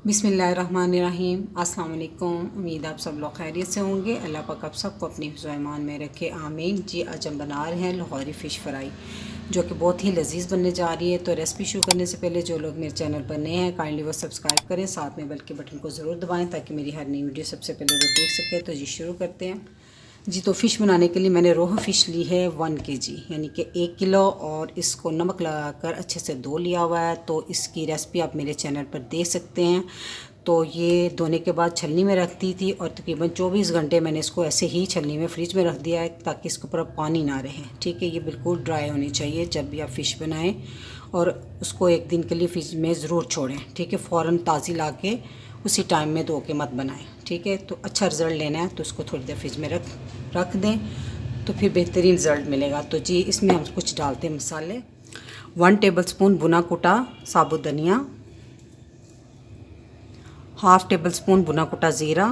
बिस्मिल्लाहिर्रहमानिर्रहीम। अस्सलाम वालेकुम। उम्मीद आप सब लोग खैरियत से होंगे। अल्लाह पाक आप सबको अपनी हिफ्ज़ व ईमान में रखे, आमीन। जी आज हम बना रहे हैं लाहौरी फ़िश फ्राई, जो कि बहुत ही लजीज़ बनने जा रही है। तो रेसिपी शुरू करने से पहले जो लोग मेरे चैनल पर नए हैं काइंडली वो सब्सक्राइब करें, साथ में बेल के बटन को ज़रूर दबाएँ ताकि मेरी हर नई वीडियो सबसे पहले वो देख सके। तो जी शुरू करते हैं। जी तो फ़िश बनाने के लिए मैंने रोहू फ़िश ली है 1 kg, यानी कि 1 किलो, और इसको नमक लगाकर अच्छे से धो लिया हुआ है। तो इसकी रेसिपी आप मेरे चैनल पर देख सकते हैं। तो ये धोने के बाद छलनी में रख दी थी और तकरीबन 24 घंटे मैंने इसको ऐसे ही छलनी में फ्रिज में रख दिया है ताकि इसके ऊपर पानी ना रहे। ठीक है, ये बिल्कुल ड्राई होनी चाहिए जब भी आप फ़िश बनाएं, और उसको एक दिन के लिए फ्रिज में ज़रूर छोड़ें। ठीक है, फ़ौरन ताज़ी ला के उसी टाइम में धो के मत बनाएं। ठीक है, तो अच्छा रिज़ल्ट लेना है तो उसको थोड़ी देर फ्रिज में रख दें, तो फिर बेहतरीन रिज़ल्ट मिलेगा। तो जी इसमें हम कुछ डालते हैं मसाले। 1 टेबलस्पून भुना कुटा साबुत धनिया, 1/2 टेबलस्पून भुना कुटा ज़ीरा,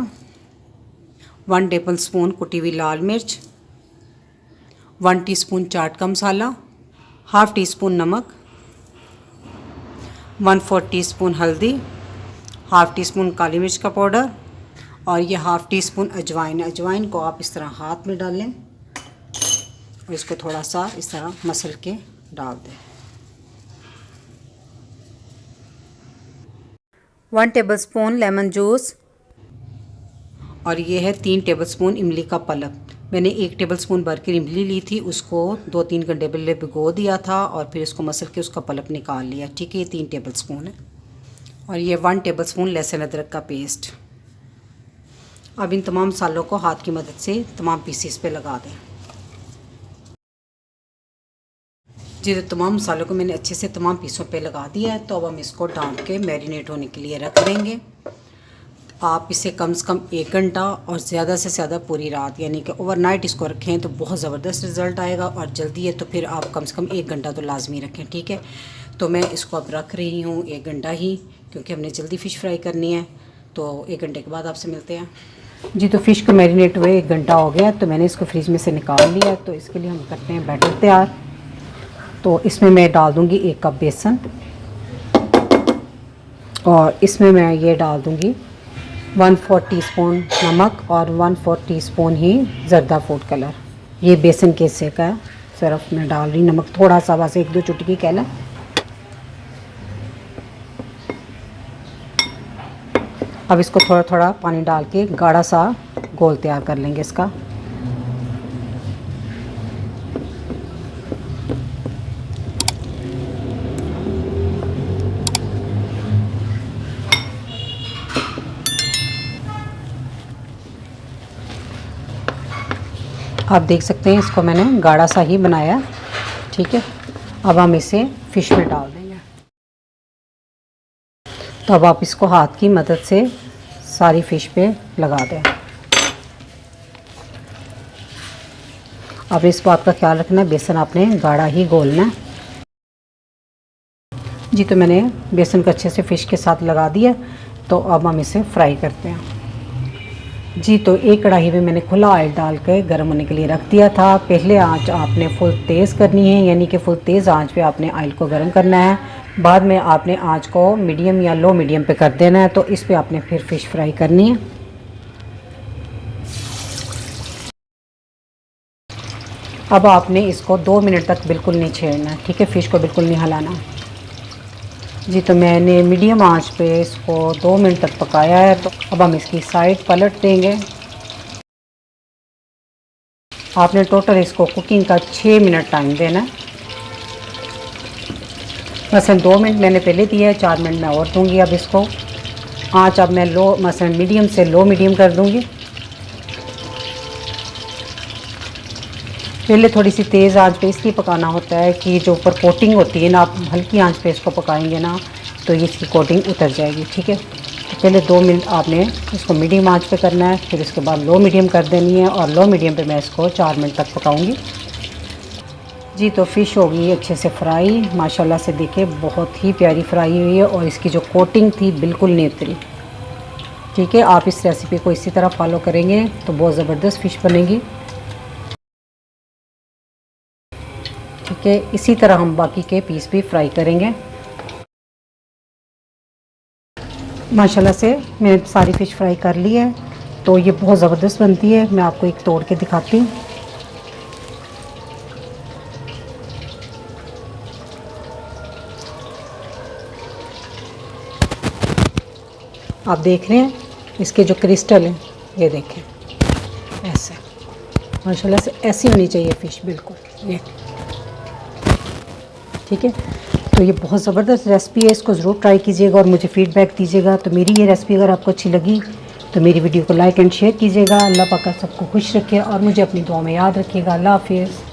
1 टेबलस्पून कुटी हुई लाल मिर्च, 1 टीस्पून चाट का मसाला, 1/2 टीस्पून नमक, 1/4 टीस्पून हल्दी, 1/2 टीस्पून काली मिर्च का पाउडर, और ये 1/2 टीस्पून अजवाइन। अजवाइन को आप इस तरह हाथ में डालें और इसको थोड़ा सा इस तरह मसल के डाल दें। 1 टेबलस्पून लेमन जूस, और ये है 3 टेबलस्पून इमली का पल्प। मैंने 1 टेबलस्पून भर के इमली ली थी, उसको 2-3 घंटे पहले भिगो दिया था और फिर इसको मसल के उसका पल्प निकाल लिया। ठीक है, ये 3 टेबलस्पून है। और ये 1 टेबलस्पून लहसुन अदरक का पेस्ट। अब इन तमाम मसालों को हाथ की मदद से तमाम पीसीस पे लगा दें। जी तो तमाम मसालों को मैंने अच्छे से तमाम पीसों पे लगा दिया है। तो अब हम इसको ढाँप के मैरिनेट होने के लिए रख देंगे। आप इसे कम से कम 1 घंटा और ज़्यादा से ज़्यादा पूरी रात, यानी कि ओवरनाइट इसको रखें तो बहुत ज़बरदस्त रिज़ल्ट आएगा। और जल्दी है तो फिर आप कम से कम 1 घंटा तो लाजमी रखें। ठीक है, तो मैं इसको अब रख रही हूँ 1 घंटा ही, क्योंकि हमने जल्दी फ़िश फ्राई करनी है। तो 1 घंटे के बाद आपसे मिलते हैं। जी तो फ़िश को मैरिनेट हुए 1 घंटा हो गया, तो मैंने इसको फ्रिज में से निकाल लिया। तो इसके लिए हम करते हैं बैटर तैयार। तो इसमें मैं डाल दूँगी 1 कप बेसन, और इसमें मैं ये डाल दूँगी 1/4 टीस्पून नमक और 1/4 टीस्पून ही ज़र्दा फूड कलर। ये बेसन के हिस्से का है, सिर्फ मैं डाल रही नमक थोड़ा सा, बस 1-2 चुटकी कह लें। अब इसको थोड़ा थोड़ा पानी डाल के गाढ़ा सा घोल तैयार कर लेंगे इसका। आप देख सकते हैं इसको मैंने गाढ़ा सा ही बनाया। ठीक है, अब हम इसे फ़िश में डाल देंगे। तो अब आप इसको हाथ की मदद से सारी फ़िश पे लगा दें। अब इस बात का ख्याल रखना है, बेसन आपने गाढ़ा ही घोलना है। जी तो मैंने बेसन को अच्छे से फ़िश के साथ लगा दिया। तो अब हम इसे फ्राई करते हैं। जी तो एक कढ़ाई में मैंने खुला ऑयल डाल के गर्म होने के लिए रख दिया था। पहले आंच आपने फुल तेज़ करनी है, यानी कि फुल तेज़ आंच पे आपने ऑयल को गर्म करना है। बाद में आपने आंच को मीडियम या लो मीडियम पे कर देना है। तो इस पे आपने फिर फ़िश फ्राई करनी है। अब आपने इसको 2 मिनट तक बिल्कुल नहीं छेड़ना है। ठीक है, फ़िश को बिल्कुल नहीं हिलाना। जी तो मैंने मीडियम आंच पे इसको 2 मिनट तक पकाया है। तो अब हम इसकी साइड पलट देंगे। आपने टोटल इसको कुकिंग का 6 मिनट टाइम देना है। मसलन 2 मिनट मैंने पहले दिया है, 4 मिनट मैं और दूंगी। अब इसको आंच अब मैं लो, मसलन मीडियम से लो मीडियम कर दूंगी। पहले थोड़ी सी तेज़ आंच पे इसलिए पकाना होता है कि जो ऊपर कोटिंग होती है ना, आप हल्की आंच पे इसको पकाएंगे ना तो ये इसकी कोटिंग उतर जाएगी। ठीक है, तो पहले 2 मिनट आपने इसको मीडियम आंच पे करना है, फिर उसके बाद लो मीडियम कर देनी है, और लो मीडियम पे मैं इसको 4 मिनट तक पकाऊंगी। जी तो फ़िश हो गई अच्छे से फ्राई, माशाल्लाह से देखिए बहुत ही प्यारी फ्राई हुई है, और इसकी जो कोटिंग थी बिल्कुल नहीं उतरी। ठीक है, आप इस रेसिपी को इसी तरह फॉलो करेंगे तो बहुत ज़बरदस्त फ़िश बनेगी। ठीक है, इसी तरह हम बाकी के पीस भी फ्राई करेंगे। माशाल्लाह से मैंने सारी फ़िश फ्राई कर ली है, तो ये बहुत ज़बरदस्त बनती है। मैं आपको एक तोड़ के दिखाती हूँ। आप देख रहे हैं इसके जो क्रिस्टल हैं, ये देखें ऐसे, माशाल्लाह से ऐसी होनी चाहिए फ़िश बिल्कुल ये। ठीक है, तो ये बहुत ज़बरदस्त रेसिपी है, इसको ज़रूर ट्राई कीजिएगा और मुझे फ़ीडबैक दीजिएगा। तो मेरी ये रेसिपी अगर आपको अच्छी लगी तो मेरी वीडियो को लाइक एंड शेयर कीजिएगा। अल्लाह पाक सबको खुश रखे और मुझे अपनी दुआ में याद रखिएगा। अल्लाह हाफ़िज़।